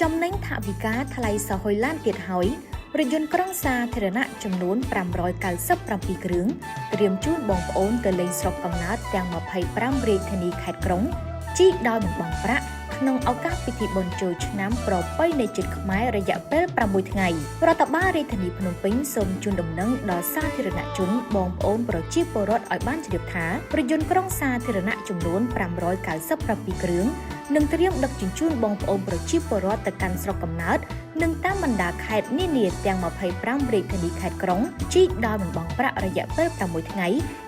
ចំណេញថវិកាថ្លៃសហយឡានទៀតហើយរថយន្តក្រុងសាធារណៈចំនួន597គ្រឿងត្រៀមជូនបងប្អូនទៅលេងស្រុកកំណើតទាំង25រាជធានីខេត្តក្រុងជីកដោយមិនបង់ប្រាក់ក្នុងឱកាសពិធីបុណ្យចូលឆ្នាំប្រពៃណីជាតិខ្មែររយៈពេល6ថ្ងៃរដ្ឋបាលរាជធានីភ្នំពេញសូមជូនដំណឹងដល់សាធារណជនបងប្អូនប្រជាពលរដ្ឋឲ្យបានជ្រាបថារថយន្តក្រុងសាធារណៈចំនួន597គ្រឿងនឹងត្រៀមដឹកជញ្ជូនបងប្អូនប្រជាពលរដ្ឋទៅកាន់ស្រុកកំណើតនិងតាមបណ្ដាខេត្តនានាទាំង25រាជធានីខេត្តក្រុងជីកដោយមិនបង់ប្រាក់រយៈពេល6ថ្ងៃ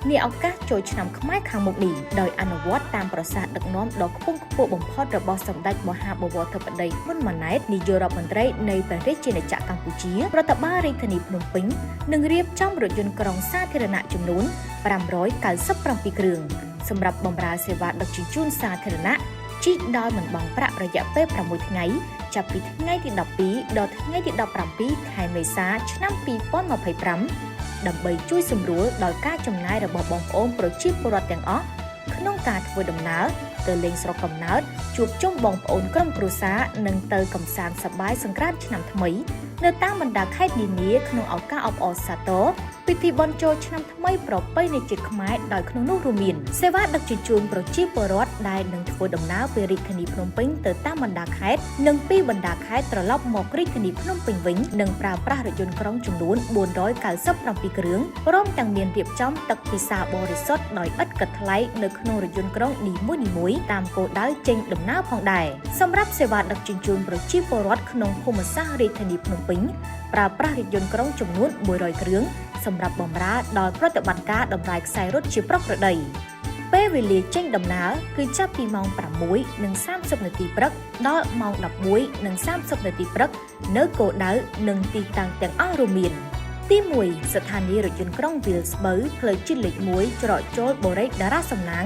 នាឱកាសចូលឆ្នាំខ្មែរខាងមុខនេះដោយអនុវត្តតាមប្រសាសន៍ដឹកនាំដ៏ខ្ពង់ខ្ពស់បំផុតរបស់សម្ដេចមហាបវរធិបតីហ៊ុនម៉ាណែតនាយករដ្ឋមន្ត្រីនៃព្រះរាជាណាចក្រកម្ពុជារដ្ឋបាលរាជធានីភ្នំពេញនឹងរៀបចំរថយន្តក្រុងសាធារណៈចំនួន597គ្រឿងសម្រាប់បម្រើសេវាដឹកជញ្ជូនសាធារណៈជីកដោយមិនបង់ប្រាក់រយៈពេល6ថ្ងៃចាប់ពីថ្ងៃទី12ដល់ថ្ងៃទី17ខែមេសាឆ្នាំ2025ដើម្បីជួយសម្រួលដល់ការចំណាយរបស់បងប្អូនប្រជាពលរដ្ឋទាំងអស់ក្នុងការធ្វើដំណើរទៅលេងស្រុកកំណើតជួបជុំបងប្អូនក្រុមគ្រួសារនិងទៅកម្សាន្តសប្បាយសង្ក្រាន្តឆ្នាំថ្មីនៅតាមបណ្ដាខេត្តនានាក្នុងឱកាសអបអរសាទរពិធីបុណ្យចូលឆ្នាំថ្មីប្រពៃណីជាតិខ្មែរដោយក្នុងនោះរួមមានសេវាដឹកជញ្ជូនប្រជាពលរដ្ឋដែលនឹងធ្វើដំណើរពីរាជធានីភ្នំពេញទៅតាមបណ្ដាខេត្តនិងពីបណ្ដាខេត្តត្រឡប់មករាជធានីភ្នំពេញវិញនិងប្រើប្រាស់រថយន្តក្រុងចំនួន497គ្រឿងព្រមទាំងមានរៀបចំទឹកពិសាបរិសុទ្ធដោយឥតគិតថ្លៃនៅក្នុងរថយន្តក្រុងនីមួយៗតាមគោលដៅចេញដំណើរផងដែរសម្រាប់សេវាដឹកជញ្ជូនប្រជាពលរដ្ឋក្នុងភូមិសាស្ត្ររាជធានីភ្នំពេញប្រើប្រាស់រថយន្តក្រុងចំនួន100គ្រឿងសម្រាប់បម្រើដល់ប្រតិបត្តិការដំរាយខ្សែរត់ជាប្រក្រតីពេលវេលាចេញដំណើរគឺចាប់ពីម៉ោង6:30នាទីព្រឹកដល់ម៉ោង11:30នាទីព្រឹកនៅគោលដៅនិងទីតាំងទាំងអស់រួមមានទី1ស្ថានីយ៍រថយន្តក្រុងវាលស្បូវផ្លូវជាតិលេខ1ច្រកចូលបូរីតារាសំណាង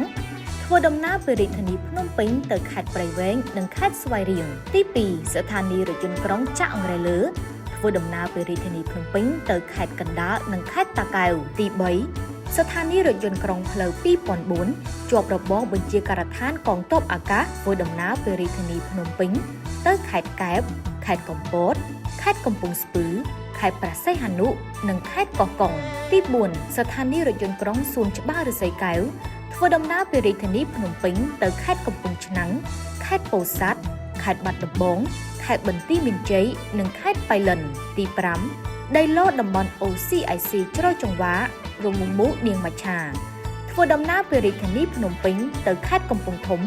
ធ្វើដំណើរពីរាជធានីភ្នំពេញទៅខេត្តព្រៃវែងនិងខេត្តស្វាយរៀងទី2ស្ថានីយ៍រថយន្តក្រុងចាក់អង្រែលើធ្វើដំណើរពីរាជធានីភ្នំពេញទៅខេត្តកណ្ដាលនិងខេត្តតាកែវទី3ស្ថានីយ៍រថយន្តក្រុងផ្លូវ2004ជាប់របងបញ្ជាការដ្ឋានកងទ័ពអាកាសធ្វើដំណើរពីរាជធានីភ្នំពេញទៅខេត្តកែបខេត្តកំពតខេត្តកំពង់ស្ពឺខេត្តព្រះសីហនុនិងខេត្តកោះកុងទី4ស្ថានីយ៍រថយន្តក្រុងសួនច្បារឫស្សីកែវធ្វើដំណើរពីរាជធានីភ្នំពេញទៅខេត្តកំពង់ឆ្នាំងខេត្តពោធិ៍សាត់ខេត្តបាត់ដំបងខេត្តបន្ទាយមានជ័យនិងខេត្តបៃលិនទី5ដីឡូតំបន់ OCIC ជ្រោយចង្វារងមូនាងមច្ឆាធ្វើដំណើរពីរាជធានីភ្នំពេញទៅខេត្តកំពង់ធំ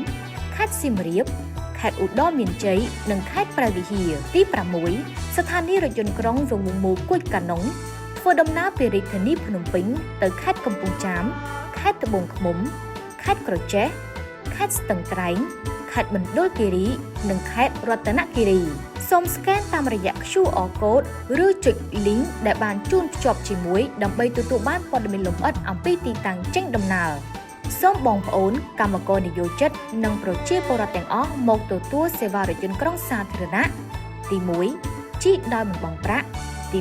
ខេត្តសៀមរាបខេត្តឧត្តរមានជ័យនិងខេត្តព្រះវិហារទី6ស្ថានីយ៍រថយន្តក្រុងរងមូគួយកាណុងធ្វើដំណើរពីរាជធានីភ្នំពេញទៅខេត្តកំពង់ចាមខេត្តត្បូងឃ្មុំខេត្តក្រចេះខេត្តស្ទឹងត្រែងខេត្តមណ្ឌលគិរីនិងខេត្តរតនគិរីសូមស្កែនតាមរយៈ QR code ឬចុច link ដែលបានជូនភ្ជាប់ជាមួយដើម្បីទទួលបានព័ត៌មានលម្អិតអំពីទីតាំងចេញដំណើរសូមបងប្អូនកម្មករនិយោជិតនិងប្រជាពលរដ្ឋទាំងអស់មកទទួលសេវារថយន្តក្រុងសាធារណៈទី1ជីកដោយមិនបង់ប្រាក់ទី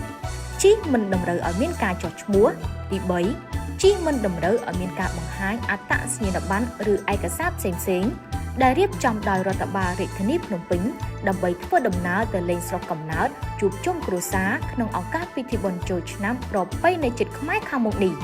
2ជីកមិនតម្រូវឲ្យមានការចុះឈ្មោះទី3ជីកមិនតម្រូវឲ្យមានការបង្ហាញអត្តសញ្ញាណប័ណ្ណឬឯកសារផ្សេងៗដែលរៀបចំដោយរដ្ឋបាលរាជធានីភ្នំពេញដើម្បីធ្វើដំណើរទៅលេងស្រុកកំណើតជួបជុំគ្រួសារក្នុងឱកាសពិធីបុណ្យចូលឆ្នាំប្រពៃណីជាតិខ្មែរខាងមុខនេះ